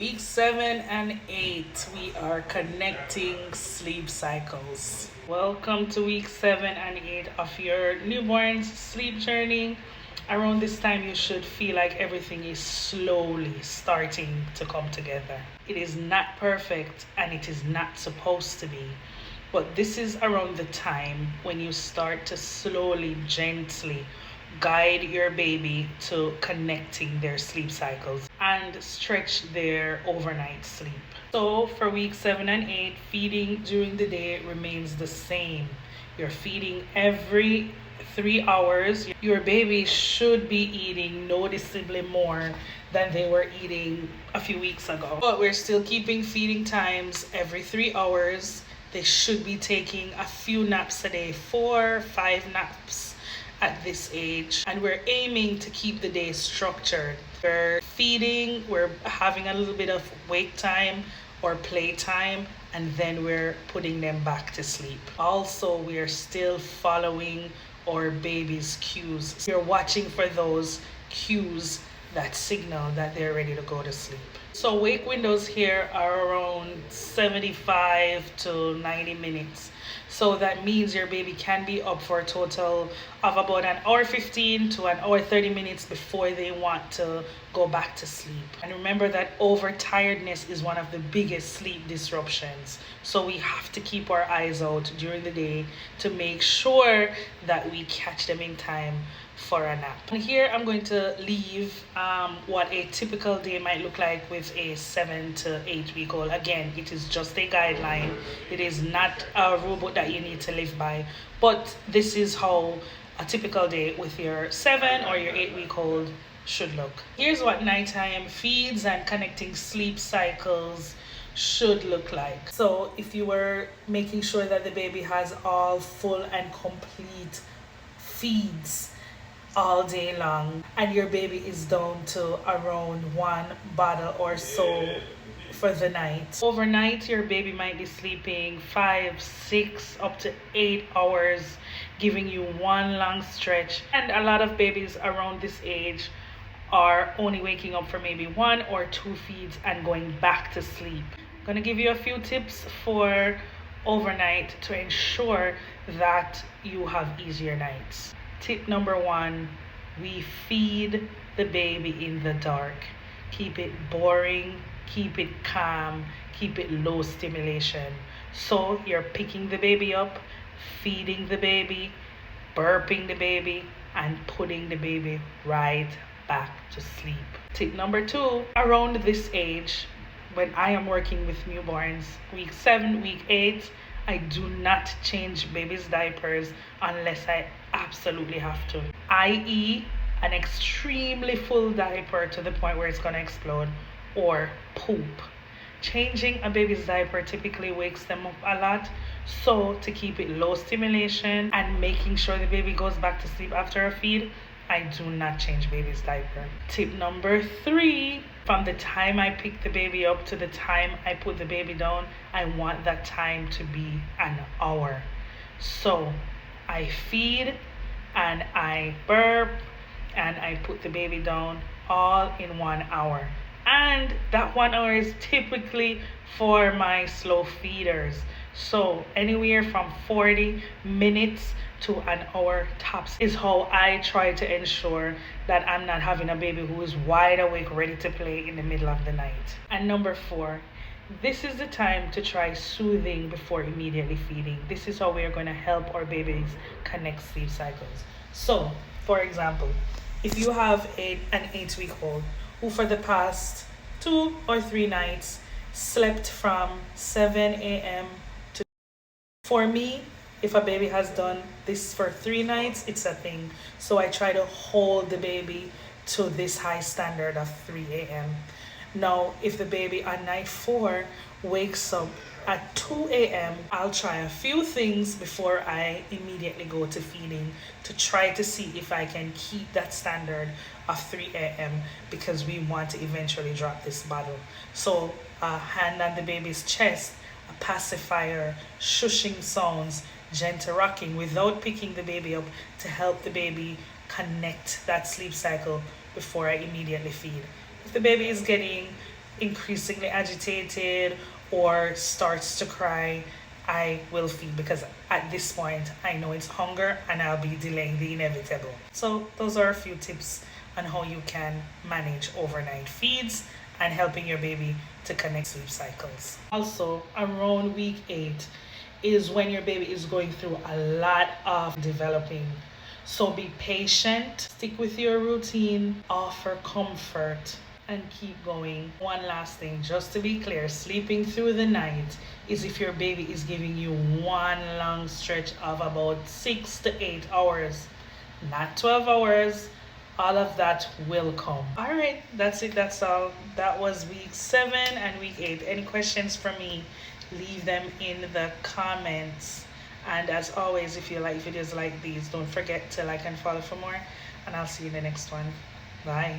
Week 7 and 8, we are connecting sleep cycles. Welcome to week 7 and 8 of your newborn's sleep journey. Around this time, you should feel like everything is slowly starting to come together. It is not perfect and it is not supposed to be, but this is around the time when you start to slowly, gently guide your baby to connecting their sleep cycles and stretch their overnight sleep. So, for week 7 and 8, feeding during the day remains the same. You're feeding every 3 hours. Your baby should be eating noticeably more than they were eating a few weeks ago. But we're still keeping feeding times every 3 hours. They should be taking a few naps a day, 4, 5 naps at this age, and we're aiming to keep the day structured. We're feeding, we're having a little bit of wake time or play time, and then we're putting them back to sleep. Also, we are still following our baby's cues. You're watching for those cues that signal that they're ready to go to sleep. So wake windows here are around 75 to 90 minutes. So that means your baby can be up for a total of about an hour 15 to an hour 30 minutes before they want to go back to sleep. And remember that overtiredness is one of the biggest sleep disruptions. So we have to keep our eyes out during the day to make sure that we catch them in time for a nap. And here I'm going to leave what a typical day might look like with a 7 to 8 week old. Again, it is just a guideline. It is not a rule that you need to live by, but this is how a typical day with your 7 or your 8 week old should look. Here's what nighttime feeds and connecting sleep cycles should look like. So if you were making sure that the baby has all full and complete feeds all day long and your baby is down to around one bottle or so for the night. Overnight, your baby might be sleeping 5, 6, up to 8 hours, giving you one long stretch. And a lot of babies around this age are only waking up for maybe 1 or 2 feeds and going back to sleep. I'm gonna give you a few tips for overnight to ensure that you have easier nights. Tip number 1, we feed the baby in the dark. Keep it boring, keep it calm, keep it low stimulation. So you're picking the baby up, feeding the baby, burping the baby, and putting the baby right back to sleep. Tip number 2, around this age, when I am working with newborns, week 7, week 8, I do not change baby's diapers unless I absolutely have to, i.e., an extremely full diaper to the point where it's going to explode, or poop. Changing a baby's diaper typically wakes them up a lot. So, to keep it low stimulation and making sure the baby goes back to sleep after a feed, I do not change baby's diaper. Tip number 3, from the time I pick the baby up to the time I put the baby down, I want that time to be an hour. So I feed and I burp and I put the baby down all in 1 hour. And that 1 hour is typically for my slow feeders. So anywhere from 40 minutes to an hour tops is how I try to ensure that I'm not having a baby who is wide awake, ready to play in the middle of the night. And number 4, this is the time to try soothing before immediately feeding. This is how we are going to help our babies connect sleep cycles. So, for example, if you have an 8 week old who for the past 2 or 3 nights slept from 7 a.m. to, for me, if a baby has done this for 3 nights, it's a thing. So I try to hold the baby to this high standard of 3 a.m. Now, if the baby on night 4 wakes up at 2 a.m., I'll try a few things before I immediately go to feeding to try to see if I can keep that standard of 3 a.m. because we want to eventually drop this bottle. So, a hand on the baby's chest, a pacifier, shushing sounds, gentle rocking without picking the baby up to help the baby connect that sleep cycle before I immediately feed. If the baby is getting increasingly agitated or starts to cry, I will feed, because at this point I know it's hunger and I'll be delaying the inevitable. So those are a few tips on how you can manage overnight feeds and helping your baby to connect sleep cycles. Also, around week 8 is when your baby is going through a lot of developing. So be patient, stick with your routine, offer comfort, and keep going. One last thing, just to be clear, sleeping through the night is if your baby is giving you one long stretch of about 6 to 8 hours, not 12 hours. All of that will come. All right, that's it. That's all. That was week 7 and week 8. Any questions for me, leave them in the comments. And as always, if you like videos like these, don't forget to like and follow for more. And I'll see you in the next one. Bye.